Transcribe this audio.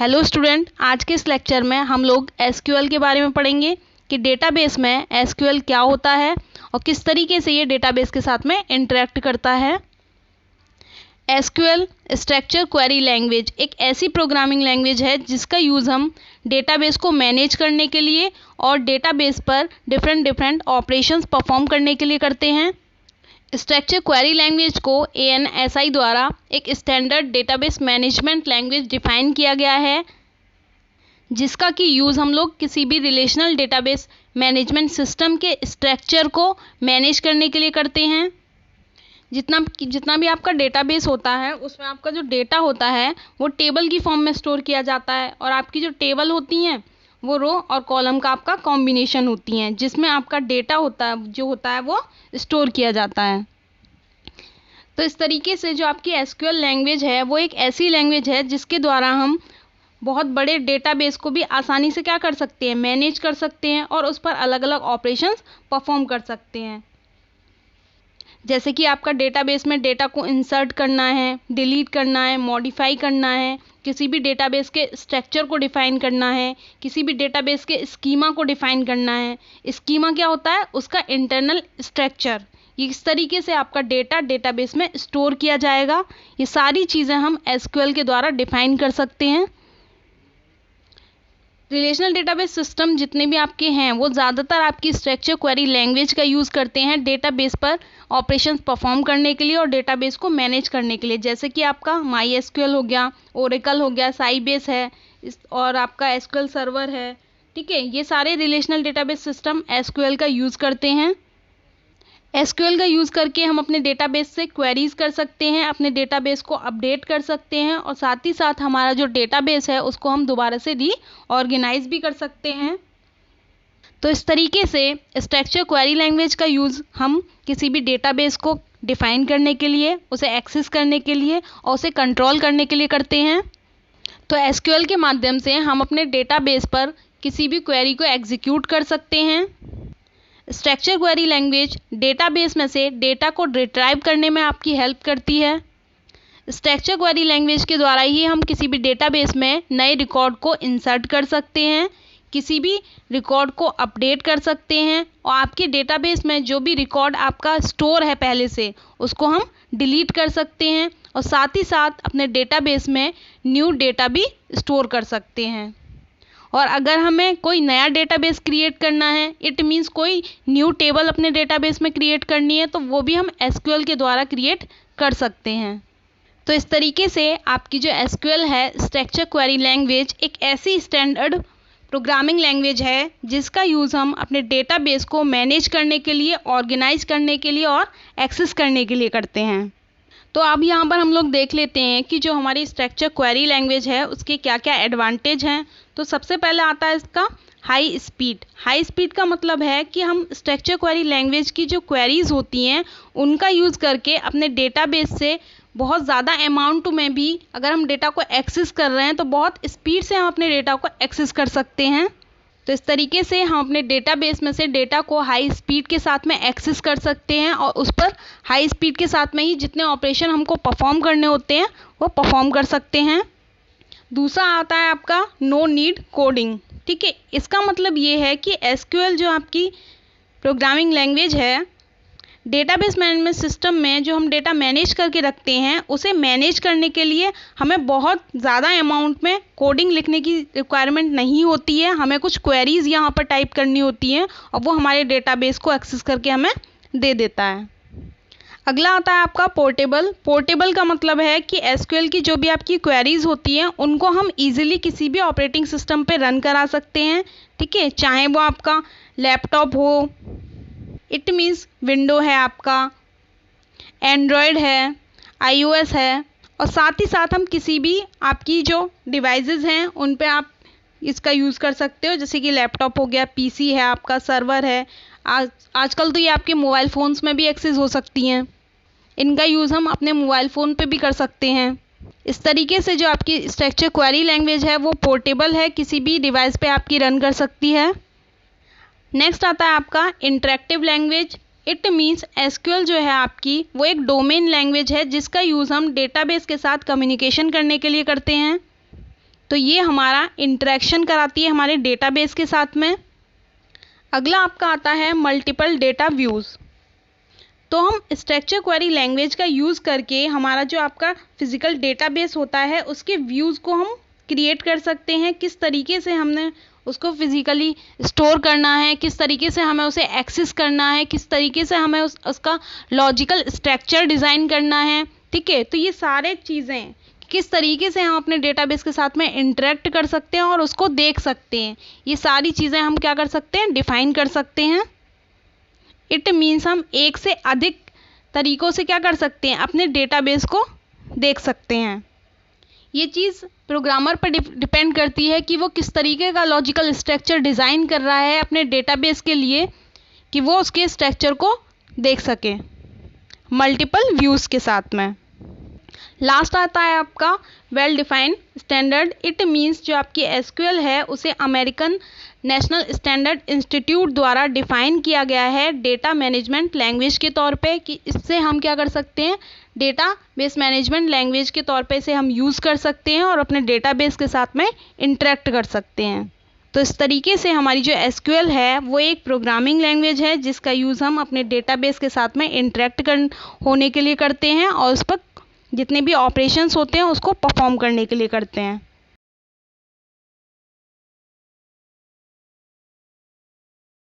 Hello student, आज के इस लेक्चर में हम लोग एसक्यूएल के बारे में पढ़ेंगे कि डेटाबेस में एसक्यूएल क्या होता है और किस तरीके से ये डेटाबेस के साथ में इंटरेक्ट करता है। एसक्यूएल स्ट्रक्चर क्वेरी लैंग्वेज एक ऐसी प्रोग्रामिंग लैंग्वेज है जिसका यूज़ हम डेटाबेस को मैनेज करने के लिए और डेटाबेस पर डिफरेंट ऑपरेशंस परफॉर्म करने के लिए करते हैं। स्ट्रक्चर क्वेरी लैंग्वेज को ANSI द्वारा एक standard database management language define किया गया है, जिसका कि यूज़ हम लोग किसी भी रिलेशनल डेटाबेस मैनेजमेंट सिस्टम के स्ट्रक्चर को मैनेज करने के लिए करते हैं। जितना भी आपका डेटाबेस होता है उसमें आपका जो डेटा होता है वो टेबल की फॉर्म में स्टोर किया जाता है और आपकी जो टेबल होती हैं वो रो और कॉलम का आपका कॉम्बिनेशन होती हैं, जिसमें आपका डेटा होता है वो स्टोर किया जाता है। तो इस तरीके से जो आपकी एसक्यूएल लैंग्वेज है वो एक ऐसी लैंग्वेज है जिसके द्वारा हम बहुत बड़े डेटाबेस को भी आसानी से क्या कर सकते हैं, मैनेज कर सकते हैं और उस पर अलग अलग ऑपरेशंस परफॉर्म कर सकते हैं। जैसे कि आपका डेटाबेस में डेटा को इंसर्ट करना है, डिलीट करना है, मॉडिफाई करना है, किसी भी डेटाबेस के स्ट्रक्चर को डिफ़ाइन करना है, किसी भी डेटाबेस के स्कीमा को डिफ़ाइन करना है। स्कीमा क्या होता है? उसका इंटरनल स्ट्रक्चर। ये इस तरीके से आपका डेटा डेटाबेस में स्टोर किया जाएगा। ये सारी चीज़ें हम एसक्यूएल के द्वारा डिफ़ाइन कर सकते हैं। रिलेशनल डेटाबेस सिस्टम जितने भी आपके हैं वो ज़्यादातर आपकी स्ट्रक्चर क्वेरी लैंग्वेज का यूज़ करते हैं डेटाबेस पर ऑपरेशंस परफॉर्म करने के लिए और डेटाबेस को मैनेज करने के लिए। जैसे कि आपका MySQL हो गया, ओरेकल हो गया, साइबेस है और आपका एसक्यूएल सर्वर है। ठीक है, ये सारे रिलेशनल डेटाबेस सिस्टम एसक्यूएल का यूज़ करते हैं। एसक्यूएल का यूज़ करके हम अपने डेटाबेस से क्वेरीज कर सकते हैं, अपने डेटाबेस को अपडेट कर सकते हैं और साथ ही साथ हमारा जो डेटाबेस है उसको हम दोबारा से रीऑर्गेनाइज भी कर सकते हैं। तो इस तरीके से स्ट्रक्चर क्वेरी लैंग्वेज का यूज़ हम किसी भी डेटाबेस को डिफ़ाइन करने के लिए, उसे एक्सेस करने के लिए और उसे कंट्रोल करने के लिए करते हैं। तो एसक्यूएल के माध्यम से हम अपने डेटाबेस पर किसी भी क्वेरी को एग्जीक्यूट कर सकते हैं। स्ट्रक्चर क्वेरी लैंग्वेज डेटाबेस में से डेटा को रिट्राइव करने में आपकी हेल्प करती है। स्ट्रक्चर क्वेरी लैंग्वेज के द्वारा ही हम किसी भी डेटाबेस में नए रिकॉर्ड को इंसर्ट कर सकते हैं, किसी भी रिकॉर्ड को अपडेट कर सकते हैं और आपके डेटाबेस में जो भी रिकॉर्ड आपका स्टोर है पहले से उसको हम डिलीट कर सकते हैं और साथ ही साथ अपने डेटाबेस में न्यू डेटा भी स्टोर कर सकते हैं। और अगर हमें कोई नया डेटाबेस क्रिएट करना है, इट मीन्स कोई न्यू टेबल अपने डेटाबेस में क्रिएट करनी है, तो वो भी हम एसक्यूएल के द्वारा क्रिएट कर सकते हैं। तो इस तरीके से आपकी जो एसक्यूएल है स्ट्रक्चर क्वेरी लैंग्वेज एक ऐसी स्टैंडर्ड प्रोग्रामिंग लैंग्वेज है जिसका यूज़ हम अपने डेटाबेस को मैनेज करने के लिए, ऑर्गेनाइज करने के लिए और एक्सेस करने के लिए करते हैं। तो अब यहाँ पर हम लोग देख लेते हैं कि जो हमारी स्ट्रक्चर क्वेरी लैंग्वेज है उसके क्या क्या एडवांटेज हैं। तो सबसे पहले आता है इसका हाई स्पीड। हाई स्पीड का मतलब है कि हम स्ट्रक्चर क्वेरी लैंग्वेज की जो क्वेरीज होती हैं उनका यूज़ करके अपने डेटाबेस से बहुत ज़्यादा अमाउंट में भी अगर हम डेटा को एक्सेस कर रहे हैं तो बहुत स्पीड से हम अपने डेटा को एक्सेस कर सकते हैं। तो इस तरीके से हम अपने डेटाबेस में से डेटा को हाई स्पीड के साथ में एक्सेस कर सकते हैं और उस पर हाई स्पीड के साथ में ही जितने ऑपरेशन हमको परफॉर्म करने होते हैं वो परफॉर्म कर सकते हैं। दूसरा आता है आपका नो नीड कोडिंग। ठीक है, इसका मतलब ये है कि एसक्यूएल जो आपकी प्रोग्रामिंग लैंग्वेज है डेटाबेस मैनेजमेंट सिस्टम में जो हम डेटा मैनेज करके रखते हैं उसे मैनेज करने के लिए हमें बहुत ज़्यादा अमाउंट में कोडिंग लिखने की रिक्वायरमेंट नहीं होती है। हमें कुछ क्वेरीज यहाँ पर टाइप करनी होती हैं और वो हमारे डेटाबेस को एक्सेस करके हमें दे देता है। अगला आता है आपका पोर्टेबल। पोर्टेबल का मतलब है कि एसक्यूएल की जो भी आपकी क्वेरीज होती हैं उनको हम इजीली किसी भी ऑपरेटिंग सिस्टम पे रन करा सकते हैं। ठीक है, चाहे वो आपका लैपटॉप हो, इट मीन्स विंडो है, आपका एंड्रॉयड है, iOS है और साथ ही साथ हम किसी भी आपकी जो डिवाइसेस हैं उन पे आप इसका यूज़ कर सकते हो। जैसे कि लैपटॉप हो गया, PC है, आपका सर्वर है। आजकल तो ये आपके मोबाइल फ़ोन्स में भी एक्सेस हो सकती हैं। इनका यूज़ हम अपने मोबाइल फ़ोन पे भी कर सकते हैं। इस तरीके से जो आपकी स्ट्रक्चर क्वेरी लैंग्वेज है वो पोर्टेबल है, किसी भी डिवाइस पे आपकी रन कर सकती है। नेक्स्ट आता है आपका interactive language. It means SQL जो है आपकी वो एक डोमेन लैंग्वेज है जिसका यूज़ हम डेटाबेस के साथ कम्युनिकेशन करने के लिए करते हैं। तो ये हमारा इंटरेक्शन कराती है हमारे डेटाबेस के साथ में। अगला आपका आता है मल्टीपल डेटा व्यूज़। तो हम स्ट्रक्चर क्वेरी लैंग्वेज का यूज़ करके हमारा जो आपका फिजिकल डेटाबेस होता है उसके व्यूज़ को हम क्रिएट कर सकते हैं। किस तरीके से हमने उसको फिजिकली स्टोर करना है, किस तरीके से हमें उसे एक्सेस करना है, किस तरीके से हमें उसका लॉजिकल स्ट्रक्चर डिज़ाइन करना है। ठीक है, तो ये सारे चीज़ें किस तरीके से हम अपने डेटाबेस के साथ में इंटरेक्ट कर सकते हैं और उसको देख सकते हैं, ये सारी चीज़ें हम क्या कर सकते हैं, डिफाइन कर सकते हैं। इट मीन्स हम एक से अधिक तरीक़ों से क्या कर सकते हैं, अपने डेटाबेस को देख सकते हैं। ये चीज़ प्रोग्रामर पर डिपेंड करती है कि वो किस तरीके का लॉजिकल स्ट्रक्चर डिज़ाइन कर रहा है अपने डेटाबेस के लिए कि वो उसके स्ट्रक्चर को देख सके मल्टीपल व्यूज़ के साथ में। लास्ट आता है आपका well defined standard. It means जो आपकी एसक्यूएल है उसे अमेरिकन नेशनल स्टैंडर्ड इंस्टीट्यूट द्वारा डिफ़ाइन किया गया है डेटा मैनेजमेंट लैंग्वेज के तौर पे, कि इससे हम क्या कर सकते हैं, डेटा बेस मैनेजमेंट लैंग्वेज के तौर पे इसे हम यूज़ कर सकते हैं और अपने डेटाबेस के साथ में इंटरेक्ट कर सकते हैं। तो इस तरीके से हमारी जो एसक्यूएल है वो एक प्रोग्रामिंग लैंग्वेज है जिसका यूज़ हम अपने डेटाबेस के साथ में इंटरेक्ट होने के लिए करते हैं और उस पर जितने भी ऑपरेशंस होते हैं उसको परफॉर्म करने के लिए करते हैं।